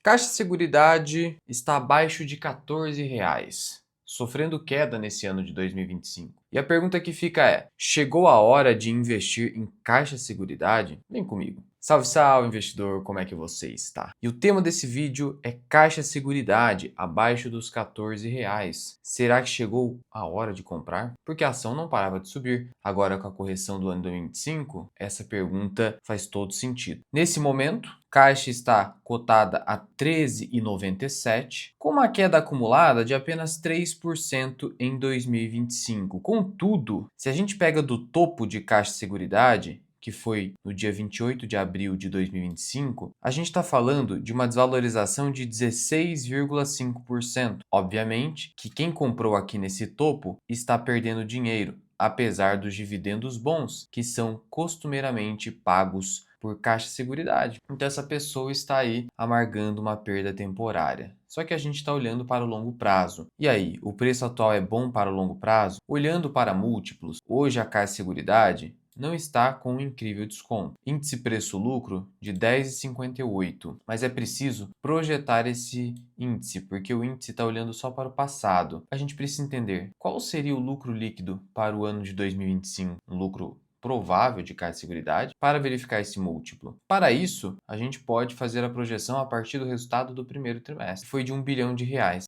Caixa Seguridade está abaixo de R$ 14, sofrendo queda nesse ano de 2025. E a pergunta que fica é: chegou a hora de investir em Caixa Seguridade? Vem comigo. Salve, salve, investidor, como é que você está? E o tema desse vídeo é Caixa Seguridade abaixo dos R$ 14. Será que chegou a hora de comprar? Porque a ação não parava de subir. Agora, com a correção do ano 2025, essa pergunta faz todo sentido. Nesse momento, Caixa está cotada a R$ 13,97, com uma queda acumulada de apenas 3% em 2025. Contudo, se a gente pega do topo de Caixa Seguridade, que foi no dia 28 de abril de 2025, a gente está falando de uma desvalorização de 16,5%. Obviamente que quem comprou aqui nesse topo está perdendo dinheiro, apesar dos dividendos bons, que são costumeiramente pagos por Caixa Seguridade. Então essa pessoa está aí amargando uma perda temporária. Só que a gente está olhando para o longo prazo. E aí, o preço atual é bom para o longo prazo? Olhando para múltiplos, hoje a Caixa Seguridade não está com um incrível desconto. Índice preço-lucro de 10,58, mas é preciso projetar esse índice, porque o índice está olhando só para o passado. A gente precisa entender qual seria o lucro líquido para o ano de 2025, um lucro provável de Caixa Seguridade, para verificar esse múltiplo. Para isso, a gente pode fazer a projeção a partir do resultado do primeiro trimestre, que foi de R$ 1 bilhão.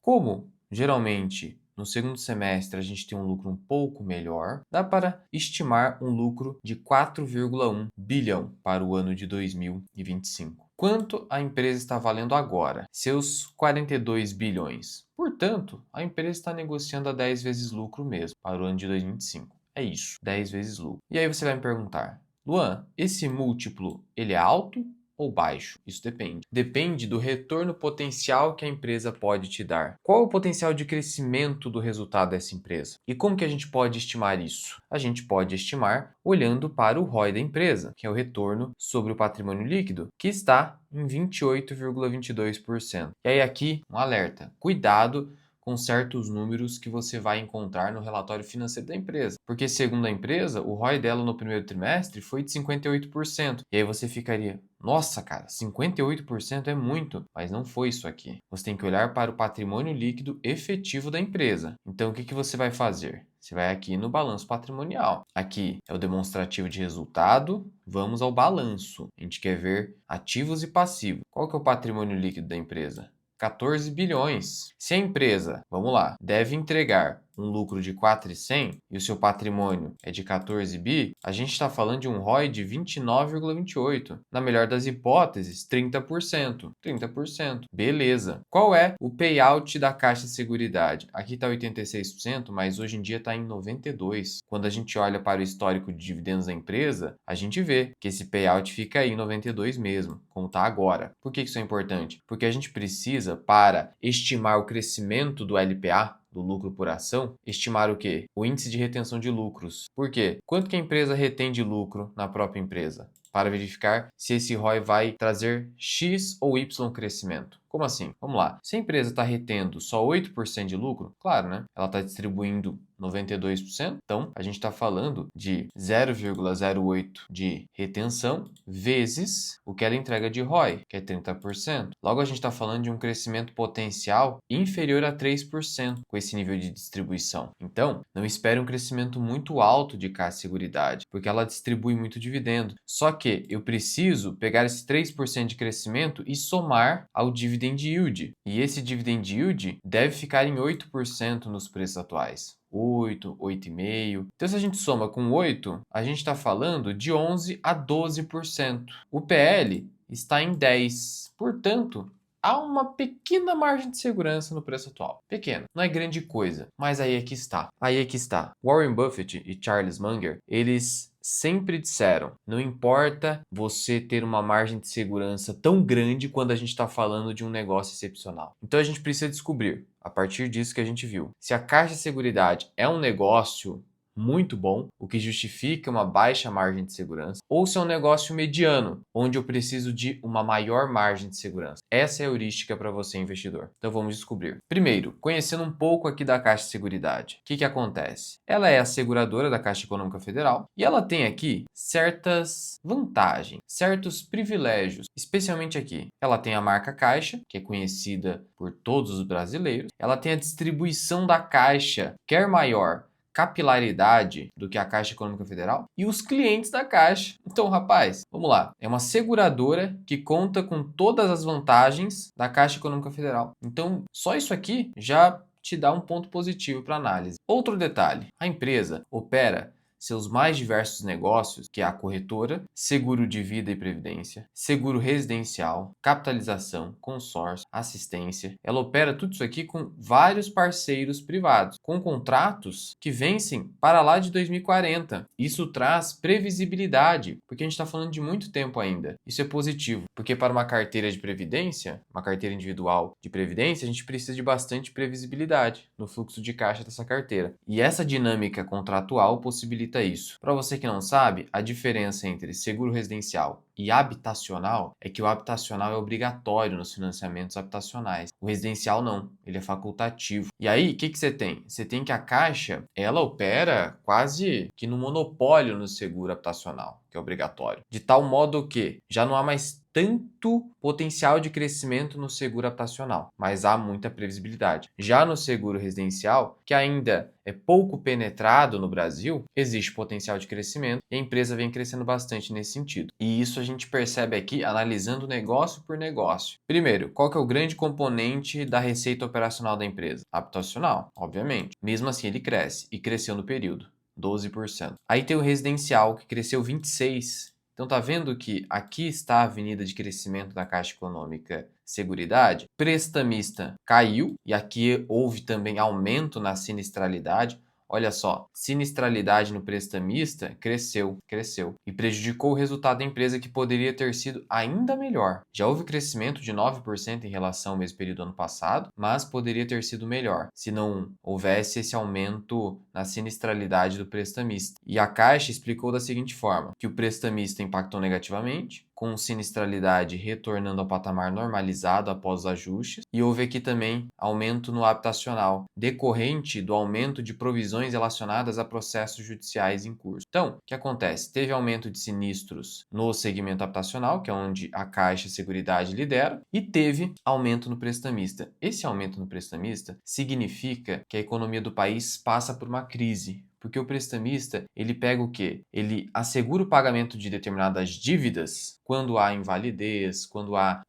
Como geralmente no segundo semestre a gente tem um lucro um pouco melhor, dá para estimar um lucro de 4,1 bilhão para o ano de 2025. Quanto a empresa está valendo agora? Seus 42 bilhões. Portanto, a empresa está negociando a 10 vezes lucro mesmo para o ano de 2025. É isso, 10 vezes lucro. E aí você vai me perguntar, Luan, esse múltiplo, ele é alto ou baixo? Isso depende. Depende do retorno potencial que a empresa pode te dar. Qual é o potencial de crescimento do resultado dessa empresa? E como que a gente pode estimar isso? A gente pode estimar olhando para o ROI da empresa, que é o retorno sobre o patrimônio líquido, que está em 28,22%. E aí aqui, um alerta. Cuidado com certos números que você vai encontrar no relatório financeiro da empresa. Porque, segundo a empresa, o ROI dela no primeiro trimestre foi de 58%. E aí você ficaria, nossa, cara, 58% é muito, mas não foi isso aqui. Você tem que olhar para o patrimônio líquido efetivo da empresa. Então, o que você vai fazer? Você vai aqui no balanço patrimonial. Aqui é o demonstrativo de resultado. Vamos ao balanço. A gente quer ver ativos e passivos. Qual que é o patrimônio líquido da empresa? 14 bilhões. Se a empresa, vamos lá, deve entregar um lucro de 4,100 e o seu patrimônio é de 14 bi, a gente está falando de um ROI de 29,28. Na melhor das hipóteses, 30%. 30%. Beleza. Qual é o payout da Caixa Seguridade? Aqui está 86%, mas hoje em dia está em 92%. Quando a gente olha para o histórico de dividendos da empresa, a gente vê que esse payout fica aí em 92 mesmo, como está agora. Por que isso é importante? Porque a gente precisa, para estimar o crescimento do LPA, do lucro por ação, estimar o quê? O índice de retenção de lucros. Por quê? Quanto que a empresa retém de lucro na própria empresa? Para verificar se esse ROI vai trazer X ou Y crescimento. Como assim? Vamos lá. Se a empresa está retendo só 8% de lucro, claro, né? Ela está distribuindo 92%, então a gente está falando de 0,08 de retenção vezes o que ela entrega de ROI, que é 30%. Logo, a gente está falando de um crescimento potencial inferior a 3% com esse nível de distribuição. Então, não espere um crescimento muito alto de Caixa Seguridade, porque ela distribui muito dividendo. Só que eu preciso pegar esse 3% de crescimento e somar ao dividend yield. E esse dividend yield deve ficar em 8% nos preços atuais. 8, 8,5. Então, se a gente soma com 8, a gente está falando de 11 a 12%. O PL está em 10. Portanto, há uma pequena margem de segurança no preço atual. Pequena, não é grande coisa, mas aí é que está. Aí é que está. Warren Buffett e Charles Munger, eles sempre disseram, não importa você ter uma margem de segurança tão grande quando a gente está falando de um negócio excepcional. Então a gente precisa descobrir, a partir disso que a gente viu, se a Caixa Seguridade é um negócio muito bom, o que justifica uma baixa margem de segurança, ou se é um negócio mediano, onde eu preciso de uma maior margem de segurança. Essa é a heurística para você, investidor. Então vamos descobrir. Primeiro, conhecendo um pouco aqui da Caixa de Seguridade. O que acontece? Ela é a seguradora da Caixa Econômica Federal e ela tem aqui certas vantagens, certos privilégios, especialmente aqui. Ela tem a marca Caixa, que é conhecida por todos os brasileiros. Ela tem a distribuição da Caixa, quer maior capilaridade do que a Caixa Econômica Federal e os clientes da Caixa. Então, rapaz, vamos lá. É uma seguradora que conta com todas as vantagens da Caixa Econômica Federal. Então, só isso aqui já te dá um ponto positivo para análise. Outro detalhe: a empresa opera seus mais diversos negócios, que é a corretora, seguro de vida e previdência, seguro residencial, capitalização, consórcio, assistência. Ela opera tudo isso aqui com vários parceiros privados, com contratos que vencem para lá de 2040. Isso traz previsibilidade, porque a gente está falando de muito tempo ainda. Isso é positivo, porque para uma carteira de previdência, uma carteira individual de previdência, a gente precisa de bastante previsibilidade no fluxo de caixa dessa carteira. E essa dinâmica contratual possibilita isso. Para você que não sabe, a diferença entre seguro residencial e habitacional é que o habitacional é obrigatório nos financiamentos habitacionais. O residencial não, ele é facultativo. E aí, o que você tem? Você tem que a Caixa, ela opera quase que no monopólio no seguro habitacional, que é obrigatório. De tal modo que já não há mais tanto potencial de crescimento no seguro habitacional, mas há muita previsibilidade. Já no seguro residencial, que ainda é pouco penetrado no Brasil, existe potencial de crescimento e a empresa vem crescendo bastante nesse sentido. E isso a gente percebe aqui analisando negócio por negócio. Primeiro, qual que é o grande componente da receita operacional da empresa? Habitacional, obviamente. Mesmo assim, ele cresce e cresceu no período. 12%. Aí tem o residencial, que cresceu 26%. Então tá vendo que aqui está a avenida de crescimento da Caixa Econômica Seguridade? Prestamista caiu e aqui houve também aumento na sinistralidade. Olha só, sinistralidade no prestamista cresceu e prejudicou o resultado da empresa, que poderia ter sido ainda melhor. Já houve crescimento de 9% em relação ao mesmo período do ano passado, mas poderia ter sido melhor se não houvesse esse aumento na sinistralidade do prestamista. E a Caixa explicou da seguinte forma, que o prestamista impactou negativamente, com sinistralidade retornando ao patamar normalizado após os ajustes, e houve aqui também aumento no habitacional, decorrente do aumento de provisões relacionadas a processos judiciais em curso. Então, o que acontece? Teve aumento de sinistros no segmento habitacional, que é onde a Caixa Seguridade lidera, e teve aumento no prestamista. Esse aumento no prestamista significa que a economia do país passa por uma crise. Porque o prestamista, ele pega o quê? Ele assegura o pagamento de determinadas dívidas quando há invalidez, quando há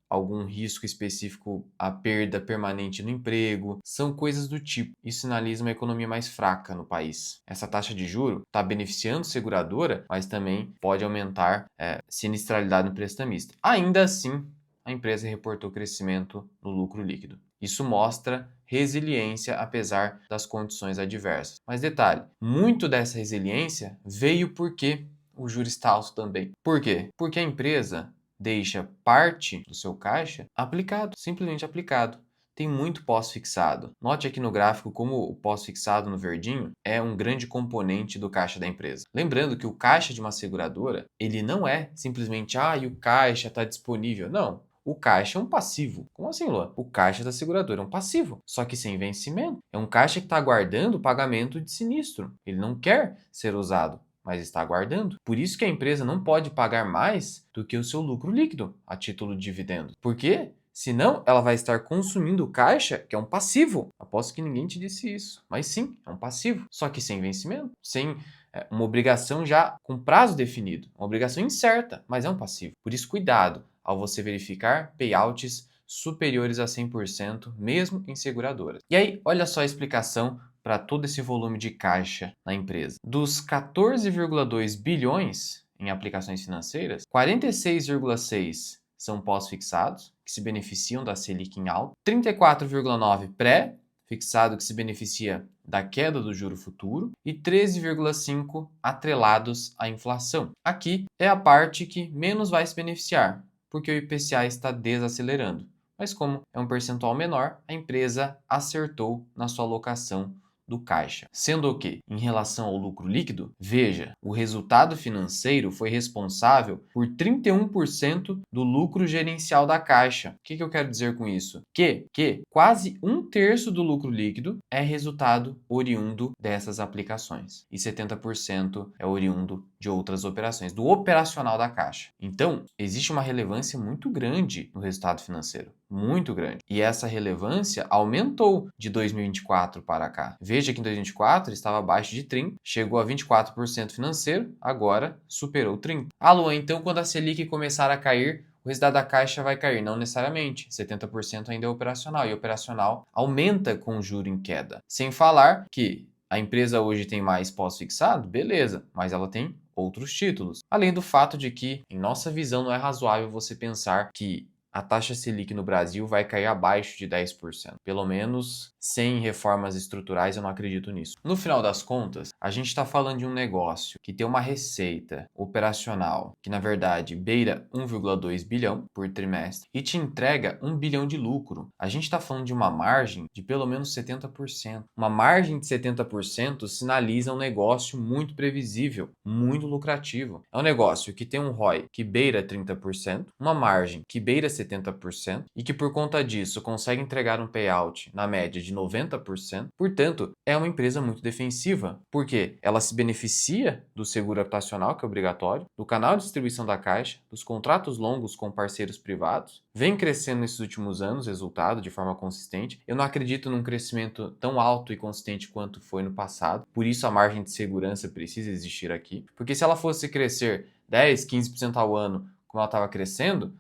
algum risco específico, a perda permanente no emprego, são coisas do tipo. Isso sinaliza uma economia mais fraca no país. Essa taxa de juro está beneficiando a seguradora, mas também pode aumentar sinistralidade no prestamista. Ainda assim, a empresa reportou crescimento no lucro líquido. Isso mostra resiliência apesar das condições adversas. Mas detalhe, muito dessa resiliência veio porque o juro está alto também. Por quê? Porque a empresa deixa parte do seu caixa aplicado, simplesmente aplicado. Tem muito pós-fixado. Note aqui no gráfico como o pós-fixado no verdinho é um grande componente do caixa da empresa. Lembrando que o caixa de uma seguradora, ele não é simplesmente, e o caixa está disponível. Não. O caixa é um passivo. Como assim, Luan? O caixa da seguradora é um passivo, só que sem vencimento. É um caixa que está aguardando o pagamento de sinistro. Ele não quer ser usado, mas está aguardando. Por isso que a empresa não pode pagar mais do que o seu lucro líquido a título de dividendo. Por quê? Senão, ela vai estar consumindo o caixa, que é um passivo. Aposto que ninguém te disse isso. Mas sim, é um passivo. Só que sem vencimento, sem uma obrigação já com prazo definido. Uma obrigação incerta, mas é um passivo. Por isso, cuidado ao você verificar payouts superiores a 100%, mesmo em seguradoras. E aí, olha só a explicação para todo esse volume de caixa na empresa. Dos 14,2 bilhões em aplicações financeiras, 46,6 são pós-fixados, que se beneficiam da Selic em alta, 34,9 pré-fixado, que se beneficia da queda do juro futuro, e 13,5 atrelados à inflação. Aqui é a parte que menos vai se beneficiar, porque o IPCA está desacelerando. Mas como é um percentual menor, a empresa acertou na sua alocação do caixa. Sendo o que, em relação ao lucro líquido, veja, o resultado financeiro foi responsável por 31% do lucro gerencial da caixa. O que eu quero dizer com isso? Que quase um terço do lucro líquido é resultado oriundo dessas aplicações e 70% é oriundo de outras operações, do operacional da caixa. Então, existe uma relevância muito grande no resultado financeiro, muito grande. E essa relevância aumentou de 2024 para cá. Veja que em 2024 estava abaixo de 30, chegou a 24% financeiro, agora superou 30. Ah, Luan, então quando a Selic começar a cair, o resultado da caixa vai cair? Não necessariamente. 70% ainda é operacional, e operacional aumenta com o juro em queda. Sem falar que a empresa hoje tem mais pós-fixado, beleza, mas ela tem outros títulos. Além do fato de que, em nossa visão, não é razoável você pensar que a taxa Selic no Brasil vai cair abaixo de 10%. Pelo menos sem reformas estruturais, eu não acredito nisso. No final das contas, a gente está falando de um negócio que tem uma receita operacional que, na verdade, beira 1,2 bilhão por trimestre e te entrega 1 bilhão de lucro. A gente está falando de uma margem de pelo menos 70%. Uma margem de 70% sinaliza um negócio muito previsível, muito lucrativo. É um negócio que tem um ROI que beira 30%, uma margem que beira 70% e que por conta disso consegue entregar um payout na média de 90%. Portanto, é uma empresa muito defensiva, porque ela se beneficia do seguro habitacional, que é obrigatório, do canal de distribuição da Caixa, dos contratos longos com parceiros privados, vem crescendo nesses últimos anos, resultado de forma consistente. Eu não acredito num crescimento tão alto e consistente quanto foi no passado, por isso a margem de segurança precisa existir aqui, porque se ela fosse crescer 10, 15% ao ano, como ela estava crescendo,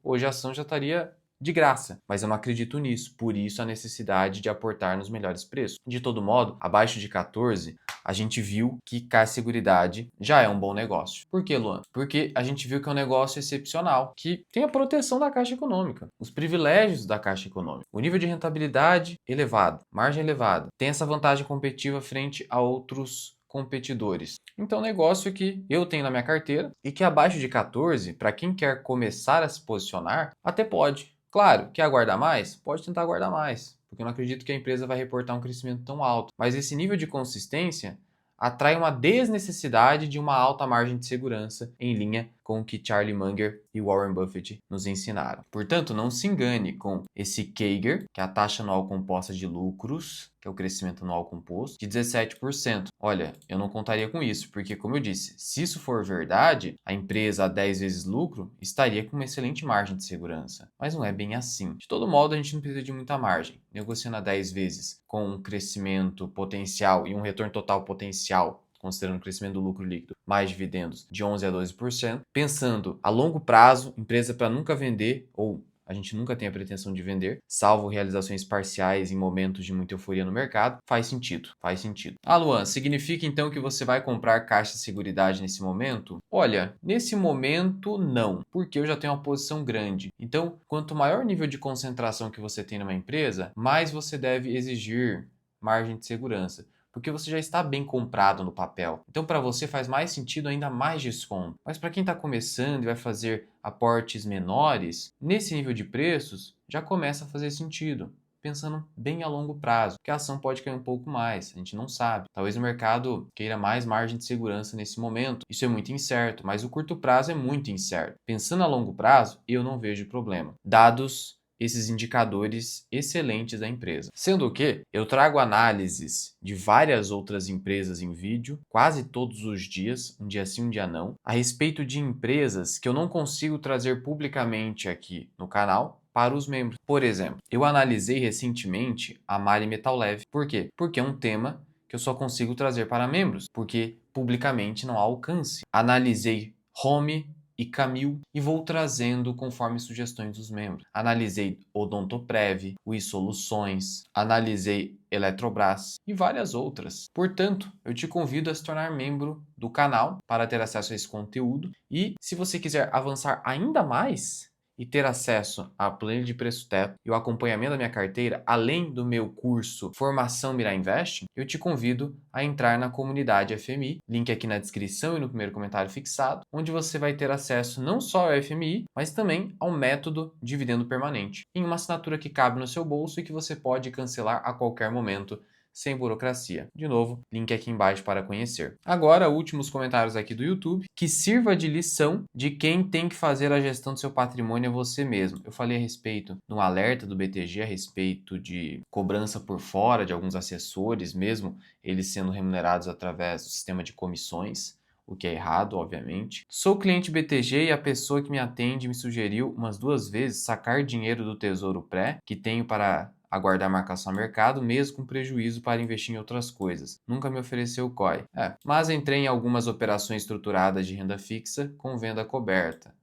hoje a ação já estaria de graça, mas eu não acredito nisso, por isso a necessidade de aportar nos melhores preços. De todo modo, abaixo de 14, a gente viu que Seguridade já é um bom negócio. Por que, Luan? Porque a gente viu que é um negócio excepcional, que tem a proteção da Caixa Econômica, os privilégios da Caixa Econômica, o nível de rentabilidade elevado, margem elevada, tem essa vantagem competitiva frente a outros competidores. Então, negócio que eu tenho na minha carteira e que abaixo de 14, para quem quer começar a se posicionar, até pode. Claro, quer aguardar mais? Pode tentar aguardar mais, porque eu não acredito que a empresa vai reportar um crescimento tão alto. Mas esse nível de consistência atrai uma desnecessidade de uma alta margem de segurança em linha com o que Charlie Munger e Warren Buffett nos ensinaram. Portanto, não se engane com esse CAGR, que é a taxa anual composta de lucros, que é o crescimento anual composto, de 17%. Olha, eu não contaria com isso, porque, como eu disse, se isso for verdade, a empresa a 10 vezes lucro estaria com uma excelente margem de segurança. Mas não é bem assim. De todo modo, a gente não precisa de muita margem. Negociando a 10 vezes com um crescimento potencial e um retorno total potencial, considerando o crescimento do lucro líquido, mais dividendos de 11 a 12%. Pensando a longo prazo, empresa para nunca vender, ou a gente nunca tem a pretensão de vender, salvo realizações parciais em momentos de muita euforia no mercado, faz sentido, faz sentido. Ah, Luan, significa então que você vai comprar Caixa Seguridade nesse momento? Olha, nesse momento não, porque eu já tenho uma posição grande. Então, quanto maior o nível de concentração que você tem numa empresa, mais você deve exigir margem de segurança, porque você já está bem comprado no papel. Então, para você faz mais sentido ainda mais desconto. Mas para quem está começando e vai fazer aportes menores, nesse nível de preços, já começa a fazer sentido. Pensando bem a longo prazo, que a ação pode cair um pouco mais, a gente não sabe. Talvez o mercado queira mais margem de segurança nesse momento. Isso é muito incerto, mas o curto prazo é muito incerto. Pensando a longo prazo, eu não vejo problema. Dados esses indicadores excelentes da empresa. Sendo que eu trago análises de várias outras empresas em vídeo, quase todos os dias, um dia sim, um dia não, a respeito de empresas que eu não consigo trazer publicamente aqui no canal para os membros. Por exemplo, eu analisei recentemente a Mari Metal Leve. Por quê? Porque é um tema que eu só consigo trazer para membros, porque publicamente não há alcance. Analisei Home e Camil e vou trazendo conforme sugestões dos membros. Analisei Odontoprev, UI Soluções, analisei Eletrobras e várias outras. Portanto, eu te convido a se tornar membro do canal para ter acesso a esse conteúdo e, se você quiser avançar ainda mais e ter acesso à planilha de preço teto e o acompanhamento da minha carteira, além do meu curso Formação Mirar Invest, eu te convido a entrar na comunidade FMI, link aqui na descrição e no primeiro comentário fixado, onde você vai ter acesso não só ao FMI, mas também ao método dividendo permanente, em uma assinatura que cabe no seu bolso e que você pode cancelar a qualquer momento, sem burocracia. De novo, link aqui embaixo para conhecer. Agora, últimos comentários aqui do YouTube, que sirva de lição de quem tem que fazer a gestão do seu patrimônio é você mesmo. Eu falei a respeito no alerta do BTG a respeito de cobrança por fora de alguns assessores, mesmo eles sendo remunerados através do sistema de comissões, o que é errado, obviamente. Sou cliente BTG e a pessoa que me atende me sugeriu umas 2 vezes sacar dinheiro do Tesouro Pré, que tenho para aguardar marcação a mercado, mesmo com prejuízo para investir em outras coisas. Nunca me ofereceu COI. Mas entrei em algumas operações estruturadas de renda fixa com venda coberta.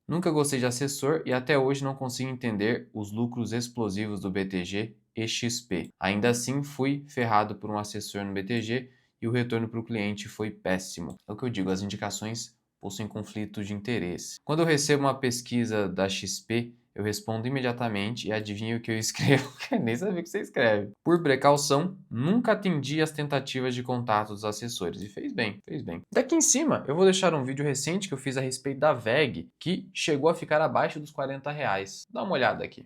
Nunca gostei de assessor e até hoje não consigo entender os lucros explosivos do BTG e XP. Ainda assim, fui ferrado por um assessor no BTG e o retorno para o cliente foi péssimo. É o que eu digo, as indicações possuem conflito de interesse. Quando eu recebo uma pesquisa da XP, eu respondo imediatamente e adivinha o que eu escrevo, que eu nem sabia o que você escreve. Por precaução, nunca atendi as tentativas de contato dos assessores. E fez bem, fez bem. Daqui em cima, eu vou deixar um vídeo recente que eu fiz a respeito da VEG, que chegou a ficar abaixo dos R$ 40. Dá uma olhada aqui.